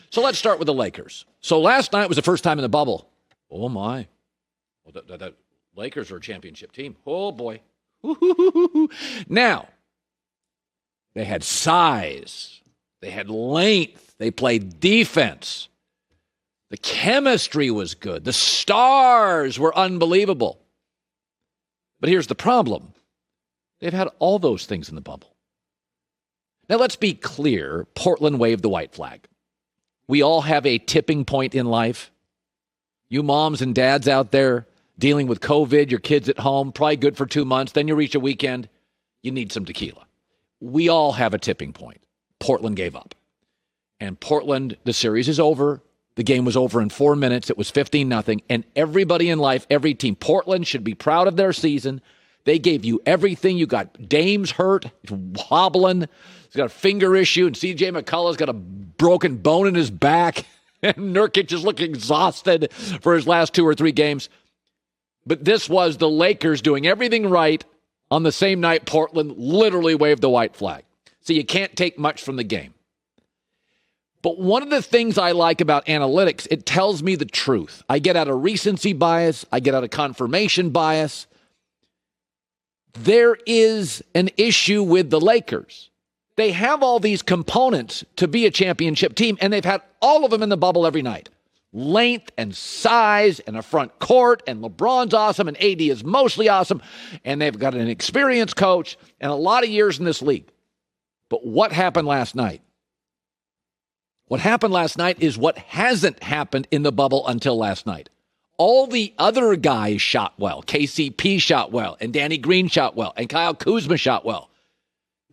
So let's start with the Lakers. So last night was the first time in the bubble. Oh, my. Well, the Lakers are a championship team. Oh, boy. Now, they had size. They had length. They played defense. The chemistry was good. The stars were unbelievable. But here's the problem. They've had all those things in the bubble. Now, let's be clear. Portland waved the white flag. We all have a tipping point in life. You moms and dads out there dealing with COVID, your kids at home, probably good for 2 months. Then you reach a weekend, you need some tequila. We all have a tipping point. Portland gave up. And Portland, the series is over. The game was over in 4 minutes. It was 15-0. And everybody in life, every team, Portland should be proud of their season. They gave you everything. You got Dame's hurt, wobbling. He's got a finger issue, and C.J. McCullough's got a broken bone in his back. And Nurkic is looking exhausted for his last 2 or 3 games. But this was the Lakers doing everything right on the same night Portland literally waved the white flag. So you can't take much from the game. But one of the things I like about analytics, it tells me the truth. I get out of recency bias. I get out of confirmation bias. There is an issue with the Lakers. They have all these components to be a championship team, and they've had all of them in the bubble every night. Length and size and a front court, and LeBron's awesome, and AD is mostly awesome, and they've got an experienced coach and a lot of years in this league. But what happened last night? What happened last night is what hasn't happened in the bubble until last night. All the other guys shot well. KCP shot well, and Danny Green shot well, and Kyle Kuzma shot well.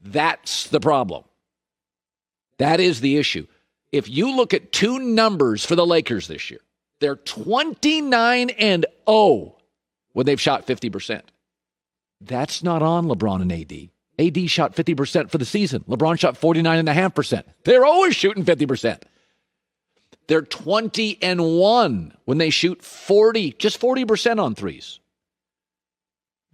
That's the problem. That is the issue. If you look at 2 numbers for the Lakers this year, they're 29-0 when they've shot 50%. That's not on LeBron and AD. AD shot 50% for the season. LeBron shot 49.5%. They're always shooting 50%. They're 20-1 when they shoot 40% on threes.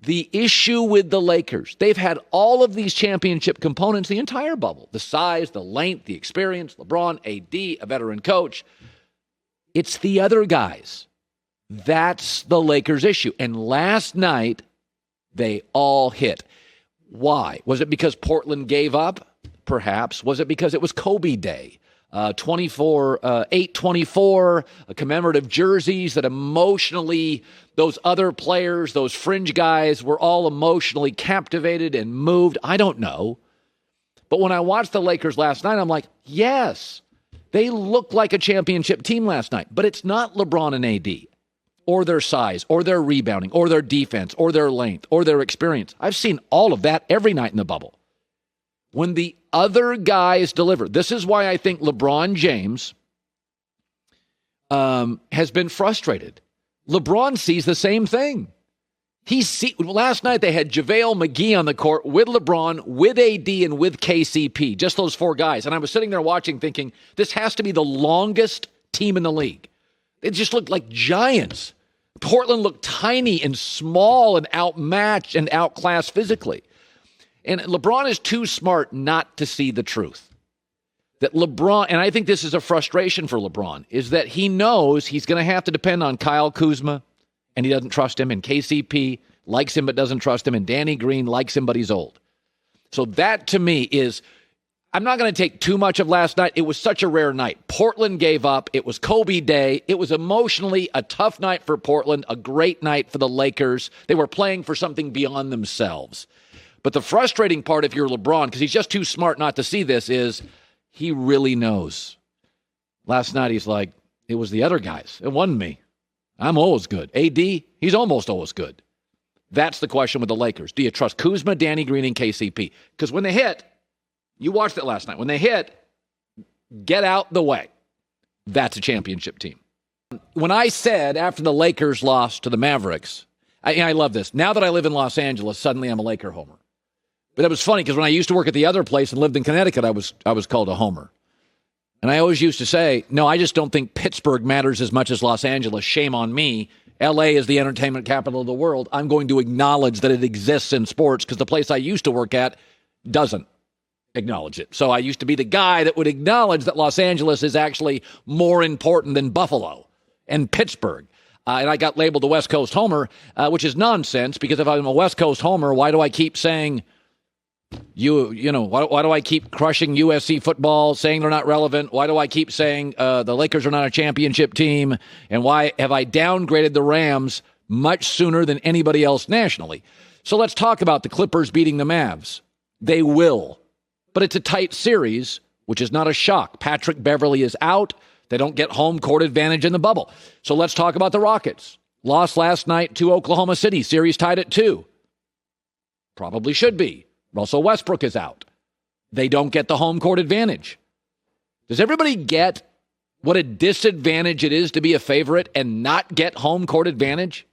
The issue with the Lakers, they've had all of these championship components the entire bubble. The size, the length, the experience, LeBron, AD, a veteran coach. It's the other guys. That's the Lakers' issue. And last night, they all hit. Why? Was it because Portland gave up? Perhaps. Was it because it was Kobe Day? 824 commemorative jerseys that emotionally, those other players, those fringe guys were all emotionally captivated and moved. I don't know. But when I watched the Lakers last night, I'm like, yes, they look like a championship team last night. But it's not LeBron and AD or their size or their rebounding or their defense or their length or their experience. I've seen all of that every night in the bubble. When the other guys deliver, this is why I think LeBron James has been frustrated. LeBron sees the same thing. Last night they had JaVale McGee on the court with LeBron, with AD, and with KCP, just those 4 guys. And I was sitting there watching thinking, this has to be the longest team in the league. It just looked like giants. Portland looked tiny and small and outmatched and outclassed physically. And LeBron is too smart not to see the truth. That LeBron, and I think this is a frustration for LeBron, is that he knows he's going to have to depend on Kyle Kuzma, and he doesn't trust him, and KCP likes him but doesn't trust him, and Danny Green likes him but he's old. So that to me is, I'm not going to take too much of last night. It was such a rare night. Portland gave up. It was Kobe Day. It was emotionally a tough night for Portland, a great night for the Lakers. They were playing for something beyond themselves. But the frustrating part, if you're LeBron, because he's just too smart not to see this, is he really knows. Last night, he's like, it was the other guys. It wasn't me. I'm always good. AD, he's almost always good. That's the question with the Lakers. Do you trust Kuzma, Danny Green, and KCP? Because when they hit, you watched it last night. When they hit, get out the way. That's a championship team. When I said after the Lakers lost to the Mavericks, I love this. Now that I live in Los Angeles, suddenly I'm a Laker homer. But it was funny because when I used to work at the other place and lived in Connecticut, I was called a homer. And I always used to say, no, I just don't think Pittsburgh matters as much as Los Angeles. Shame on me. L.A. is the entertainment capital of the world. I'm going to acknowledge that it exists in sports because the place I used to work at doesn't. acknowledge it. So I used to be the guy that would acknowledge that Los Angeles is actually more important than Buffalo and Pittsburgh. And I got labeled the West Coast homer, which is nonsense, because if I'm a West Coast homer, why do I keep saying, why do I keep crushing USC football, saying they're not relevant? Why do I keep saying the Lakers are not a championship team? And why have I downgraded the Rams much sooner than anybody else nationally? So let's talk about the Clippers beating the Mavs. They will. But it's a tight series, which is not a shock. Patrick Beverley is out. They don't get home court advantage in the bubble. So let's talk about the Rockets. Lost last night to Oklahoma City. Series tied at 2. Probably should be. Russell Westbrook is out. They don't get the home court advantage. Does everybody get what a disadvantage it is to be a favorite and not get home court advantage?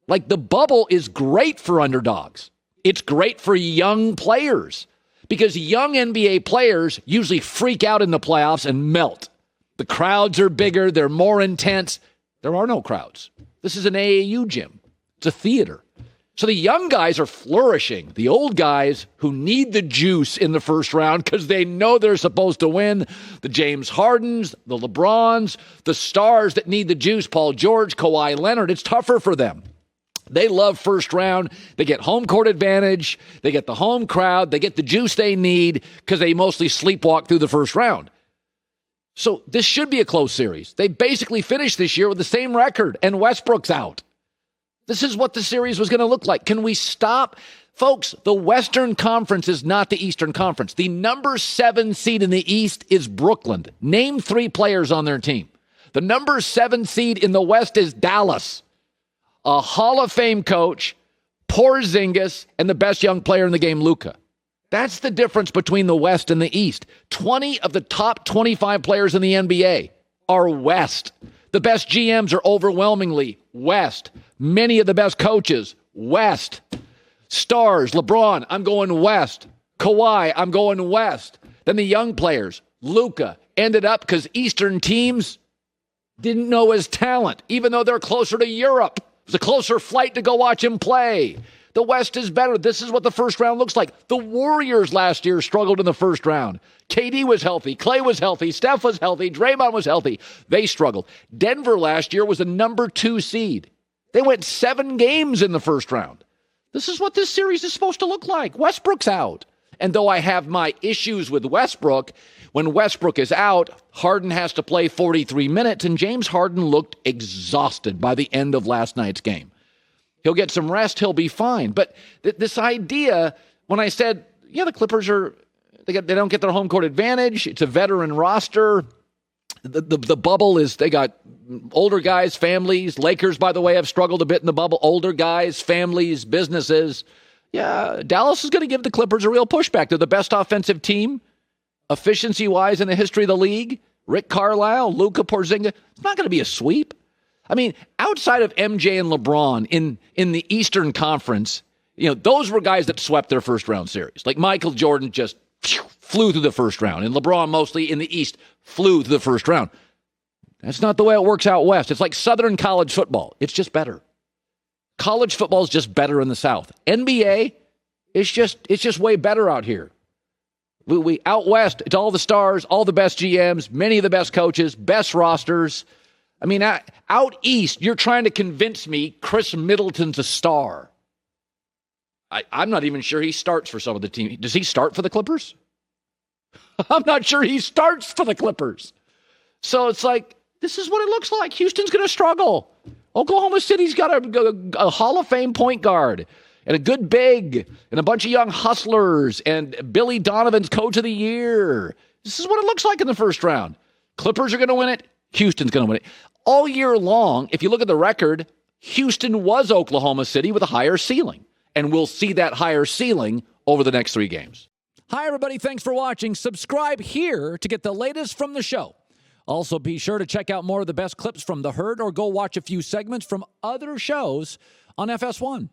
Like, the bubble is great for underdogs. It's great for young players, because young NBA players usually freak out in the playoffs and melt. The crowds are bigger. They're more intense. There are no crowds. This is an AAU gym. It's a theater. So the young guys are flourishing. The old guys who need the juice in the first round because they know they're supposed to win, the James Hardens, the LeBrons, the stars that need the juice, Paul George, Kawhi Leonard, it's tougher for them. They love first round. They get home court advantage. They get the home crowd. They get the juice they need because they mostly sleepwalk through the first round. So this should be a close series. They basically finished this year with the same record, and Westbrook's out. This is what the series was going to look like. Can we stop? Folks, the Western Conference is not the Eastern Conference. The number 7 seed in the East is Brooklyn. Name 3 players on their team. The number 7 seed in the West is Dallas. A Hall of Fame coach, Porzingis, and the best young player in the game, Luka. That's the difference between the West and the East. 20 of the top 25 players in the NBA are West. The best GMs are overwhelmingly West. Many of the best coaches, West. Stars, LeBron, I'm going West. Kawhi, I'm going West. Then the young players, Luka, ended up because Eastern teams didn't know his talent, even though they're closer to Europe. It was a closer flight to go watch him play. The West is better. This is what the first round looks like. The Warriors last year struggled in the first round. KD was healthy. Clay was healthy. Steph was healthy. Draymond was healthy. They struggled. Denver last year was the number 2 seed. They went 7 games in the first round. This is what this series is supposed to look like. Westbrook's out. And though I have my issues with Westbrook, when Westbrook is out, Harden has to play 43 minutes, and James Harden looked exhausted by the end of last night's game. He'll get some rest. He'll be fine. But this idea, when I said, yeah, the Clippers they don't get their home court advantage. It's a veteran roster. The bubble is, they got older guys, families. Lakers, by the way, have struggled a bit in the bubble. Older guys, families, businesses. Yeah, Dallas is going to give the Clippers a real pushback. They're the best offensive team, efficiency-wise, in the history of the league. Rick Carlisle, Luka, Porzingis. It's not going to be a sweep. I mean, outside of MJ and LeBron in the Eastern Conference, those were guys that swept their first round series. Like Michael Jordan just flew through the first round, and LeBron mostly in the East flew through the first round. That's not the way it works out West. It's like Southern college football. It's just better. College football is just better in the South. NBA, it's just way better out here. We out West, it's all the stars, all the best GMs, many of the best coaches, best rosters. I mean, out East, you're trying to convince me Chris Middleton's a star. I'm not even sure he starts for some of the team. Does he start for the Clippers? I'm not sure he starts for the Clippers. So it's like, this is what it looks like. Houston's going to struggle. Oklahoma City's got a Hall of Fame point guard and a good big and a bunch of young hustlers and Billy Donovan's coach of the year. This is what it looks like in the first round. Clippers are going to win it. Houston's going to win it. All year long, if you look at the record, Houston was Oklahoma City with a higher ceiling. And we'll see that higher ceiling over the next 3 games. Hi, everybody. Thanks for watching. Subscribe here to get the latest from the show. Also, be sure to check out more of the best clips from The Herd or go watch a few segments from other shows on FS1.